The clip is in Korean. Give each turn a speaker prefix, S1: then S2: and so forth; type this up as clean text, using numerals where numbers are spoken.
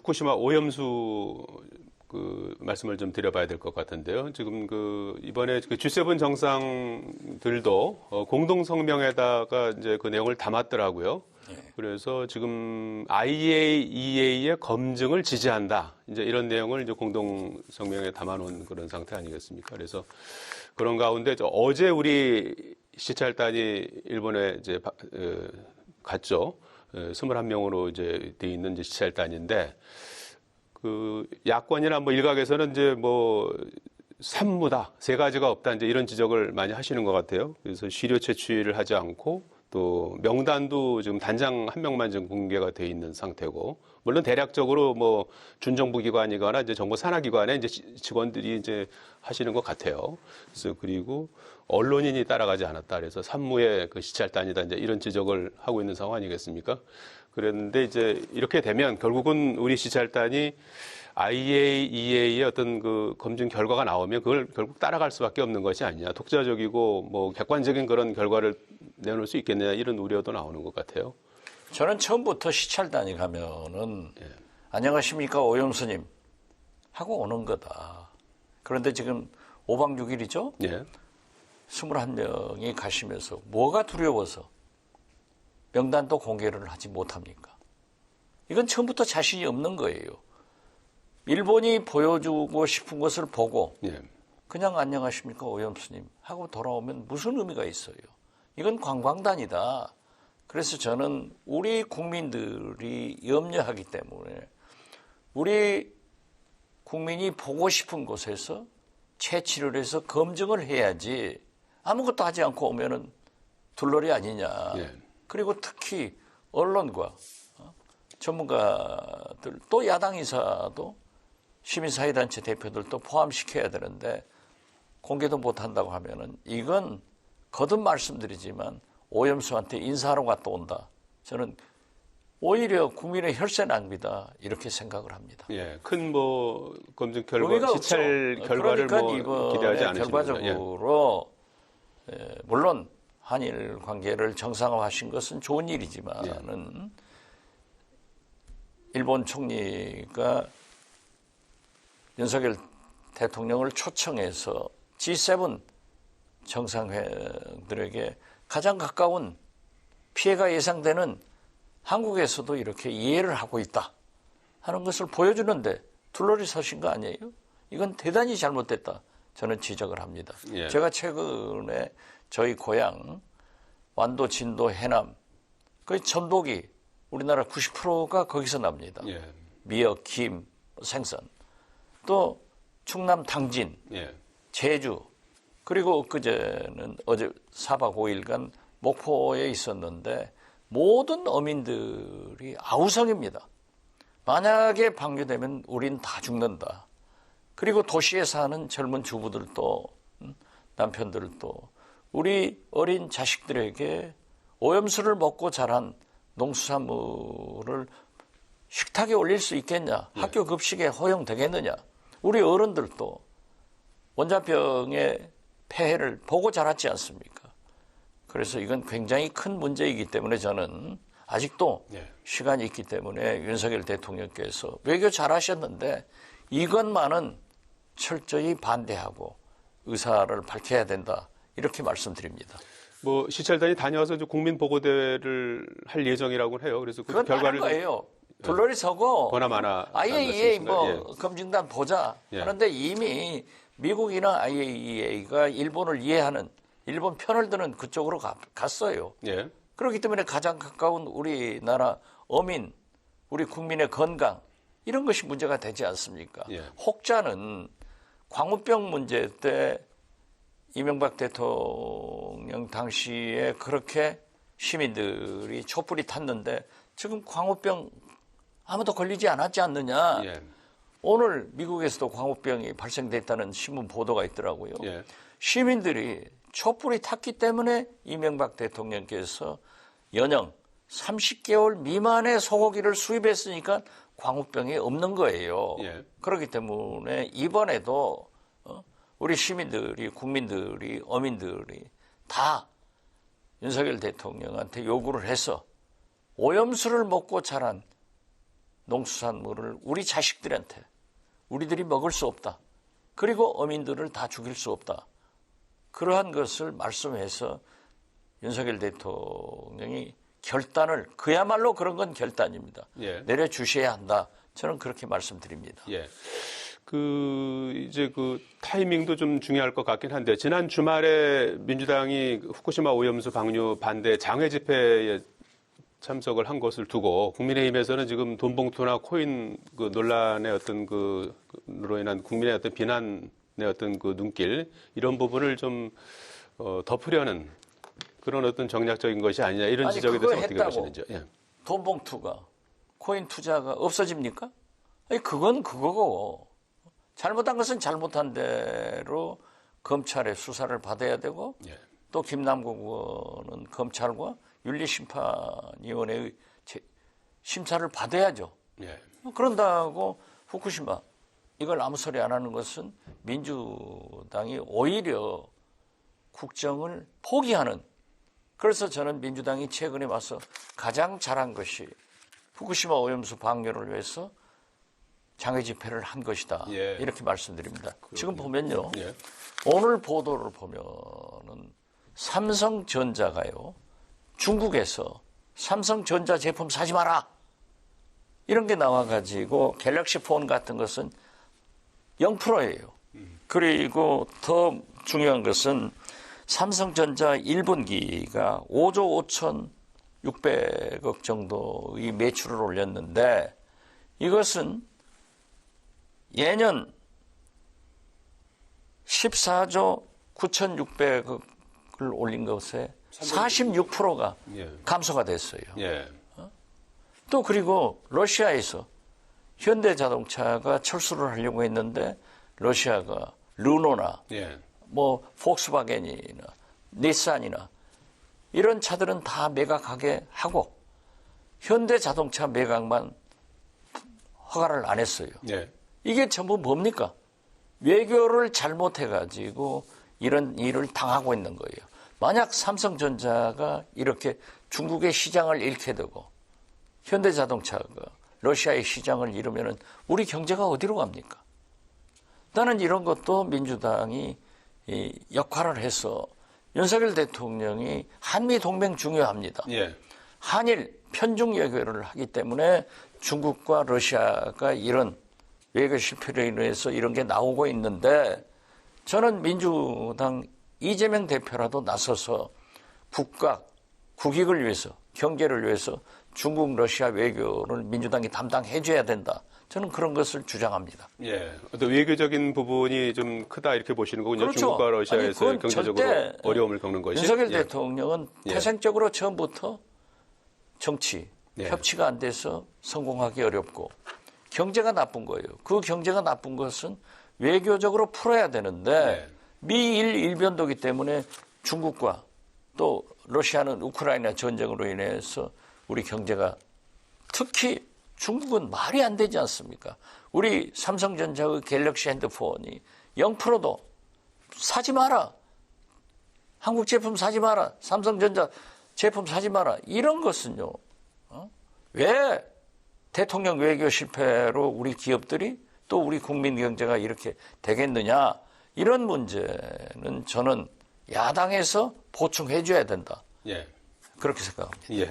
S1: 후쿠시마 오염수 그 말씀을 좀 드려봐야 될 것 같은데요. 지금 그 이번에 그 G7 정상들도 공동 성명에다가 이제 그 내용을 담았더라고요. 그래서 지금 IAEA의 검증을 지지한다. 이제 이런 내용을 이제 공동 성명에 담아놓은 그런 상태 아니겠습니까? 그래서 그런 가운데 어제 우리 시찰단이 일본에 이제 갔죠. 21명으로 이제 돼 있는 이제 시찰단인데 그 야권이나 뭐 일각에서는 이제 뭐 산무다, 세 가지가 없다 이제 이런 지적을 많이 하시는 것 같아요. 그래서 시료 채취를 하지 않고 또 명단도 지금 단장 한 명만 지금 공개가 돼 있는 상태고, 물론 대략적으로 뭐 준정부 기관이거나 이제 정부 산하 기관에 이제 직원들이 이제 하시는 것 같아요. 그래서 그리고 언론인이 따라가지 않았다. 그래서 산무의 그 시찰단이다. 이제 이런 지적을 하고 있는 상황 아니겠습니까? 그랬는데 이제 이렇게 되면 결국은 우리 시찰단이 IAEA의 어떤 그 검증 결과가 나오면 그걸 결국 따라갈 수밖에 없는 것이 아니냐. 독자적이고 뭐 객관적인 그런 결과를 내놓을 수 있겠느냐 이런 우려도 나오는 것 같아요.
S2: 저는 처음부터 시찰단이 가면은 안녕하십니까 오염수님 하고 오는 거다. 그런데 지금 5박 6일이죠?
S1: 예.
S2: 21명이 가시면서 뭐가 두려워서 명단도 공개를 하지 못합니까? 이건 처음부터 자신이 없는 거예요. 일본이 보여주고 싶은 것을 보고 그냥 안녕하십니까 오염수님 하고 돌아오면 무슨 의미가 있어요. 이건 관광단이다. 그래서 저는 우리 국민들이 염려하기 때문에 우리 국민이 보고 싶은 곳에서 채취를 해서 검증을 해야지 아무것도 하지 않고 오면은 둘러리 아니냐. 그리고 특히 언론과 전문가들 또 야당 인사도 시민사회단체 대표들도 포함시켜야 되는데 공개도 못한다고 하면은 이건 거듭 말씀드리지만 오염수한테 인사하러 갔다 온다. 저는 오히려 국민의 혈세 낭비다 이렇게 생각을 합니다.
S1: 예, 큰 뭐 검증 결과, 시찰 결과를
S2: 그러니까
S1: 뭐 기대하지 않으시는
S2: 결과적으로 물론 한일 관계를 정상화하신 것은 좋은 일이지만은 일본 총리가 윤석열 대통령을 초청해서 G7 정상회들에게 가장 가까운 피해가 예상되는 한국에서도 이렇게 이해를 하고 있다 하는 것을 보여주는데 둘러리 서신 거 아니에요? 이건 대단히 잘못됐다. 저는 지적을 합니다. 제가 최근에 저희 고향 완도, 진도, 해남 거의 전복이 우리나라 90%가 거기서 납니다. 미역, 김, 생선. 또 충남 당진, 제주, 그리고 엊그제는 어제 4박 5일간 목포에 있었는데 모든 어민들이 아우성입니다. 만약에 방류되면 우린 다 죽는다. 그리고 도시에 사는 젊은 주부들도 남편들도 우리 어린 자식들에게 오염수를 먹고 자란 농수산물을 식탁에 올릴 수 있겠냐? 학교 급식에 허용되겠느냐? 우리 어른들도 원자병의 폐해를 보고 자랐지 않습니까? 그래서 이건 굉장히 큰 문제이기 때문에 저는 아직도 시간이 있기 때문에 윤석열 대통령께서 외교 잘하셨는데 이것만은 철저히 반대하고 의사를 밝혀야 된다. 이렇게 말씀드립니다.
S1: 뭐 시찰단이 다녀와서 국민 보고대회를 할 예정이라고 해요. 그래서 그 결과를
S2: 거예요. 둘러리 서고
S1: 보나마나
S2: IAEA 뭐 검증단 보자 하는데 이미 미국이나 IAEA가 일본을 이해하는 일본 편을 드는 그쪽으로 갔어요. 그렇기 때문에 가장 가까운 우리나라 어민, 우리 국민의 건강 이런 것이 문제가 되지 않습니까? 혹자는 광우병 문제 때 이명박 대통령 당시에 그렇게 시민들이 촛불이 탔는데 지금 광우병 아무도 걸리지 않았지 않느냐. 오늘 미국에서도 광우병이 발생됐다는 신문 보도가 있더라고요. 시민들이 촛불이 탔기 때문에 이명박 대통령께서 연령 30개월 미만의 소고기를 수입했으니까 광우병이 없는 거예요. 그렇기 때문에 이번에도 우리 시민들이, 국민들이, 어민들이 다 윤석열 대통령한테 요구를 해서 오염수를 먹고 자란 농수산물을 우리 자식들한테 우리들이 먹을 수 없다. 그리고 어민들을 다 죽일 수 없다. 그러한 것을 말씀해서 윤석열 대통령이 결단을, 그야말로 그런 건 결단입니다.
S1: 예.
S2: 내려주셔야 한다. 저는 그렇게 말씀드립니다.
S1: 예. 이제 타이밍도 좀 중요할 것 같긴 한데, 지난 주말에 민주당이 후쿠시마 오염수 방류 반대 장외 집회에 참석을 한 것을 두고 국민의힘에서는 지금 돈봉투나 코인 논란의 어떤 그로 인한 국민의 어떤 비난의 어떤 눈길, 이런 부분을 좀 덮으려는 그런 어떤 정략적인 것이 아니냐, 이런 지적에 대해서 어떻게 보시는지요? 예.
S2: 돈봉투가, 코인 투자가 없어집니까? 아니, 그건 그거고, 잘못한 것은 잘못한 대로 검찰의 수사를 받아야 되고,
S1: 예.
S2: 또 김남국 의원은 검찰과 윤리심판위원회의 심사를 받아야죠.
S1: 예.
S2: 그런다고 후쿠시마 이걸 아무 소리 안 하는 것은 민주당이 오히려 국정을 포기하는, 그래서 저는 민주당이 최근에 와서 가장 잘한 것이 후쿠시마 오염수 방류를 위해서 장외 집회를 한 것이다.
S1: 예.
S2: 이렇게 말씀드립니다. 지금 보면요.
S1: 예.
S2: 오늘 보도를 보면은 삼성전자가요, 중국에서 삼성전자 제품 사지 마라, 이런 게 나와가지고 갤럭시 폰 같은 것은 0%예요. 그리고 더 중요한 것은 삼성전자 1분기가 5조 5,600억 정도의 매출을 올렸는데, 이것은 예년 14조 9,600억을 올린 것에 46%가
S1: 예.
S2: 감소가 됐어요.
S1: 예.
S2: 또 그리고 러시아에서 현대자동차가 철수를 하려고 했는데 러시아가 르노나
S1: 예.
S2: 뭐 폭스바겐이나 닛산이나 이런 차들은 다 매각하게 하고 현대자동차 매각만 허가를 안 했어요.
S1: 예.
S2: 이게 전부 뭡니까? 외교를 잘못해가지고 이런 일을 당하고 있는 거예요. 만약 삼성전자가 이렇게 중국의 시장을 잃게 되고 현대자동차가 러시아의 시장을 잃으면 우리 경제가 어디로 갑니까? 나는 이런 것도 민주당이 역할을 해서 윤석열 대통령이 한미동맹 중요합니다.
S1: 예.
S2: 한일 편중 외교를 하기 때문에 중국과 러시아가 이런 외교 실패로 인해서 이런 게 나오고 있는데, 저는 민주당 이재명 대표라도 나서서 국익을 위해서, 경제를 위해서 중국, 러시아 외교를 민주당이 담당해줘야 된다. 저는 그런 것을 주장합니다.
S1: 예. 어떤 외교적인 부분이 좀 크다, 이렇게 보시는 거군요.
S2: 그렇죠.
S1: 중국과 러시아에서
S2: 아니,
S1: 경제적으로 어려움을 겪는 것이.
S2: 윤석열
S1: 예.
S2: 대통령은
S1: 예.
S2: 태생적으로 처음부터 정치,
S1: 예.
S2: 협치가 안 돼서 성공하기 어렵고 경제가 나쁜 거예요. 그 경제가 나쁜 것은 외교적으로 풀어야 되는데
S1: 예.
S2: 미일 일변도기 때문에 중국과 또 러시아는 우크라이나 전쟁으로 인해서 우리 경제가, 특히 중국은 말이 안 되지 않습니까? 우리 삼성전자의 갤럭시 핸드폰이 0%도 사지 마라. 한국 제품 사지 마라. 삼성전자 제품 사지 마라. 이런 것은요. 왜 대통령 외교 실패로 우리 기업들이 또 우리 국민 경제가 이렇게 되겠느냐. 이런 문제는 저는 야당에서 보충해 줘야 된다.
S1: 예.
S2: 그렇게 생각합니다.
S1: 예.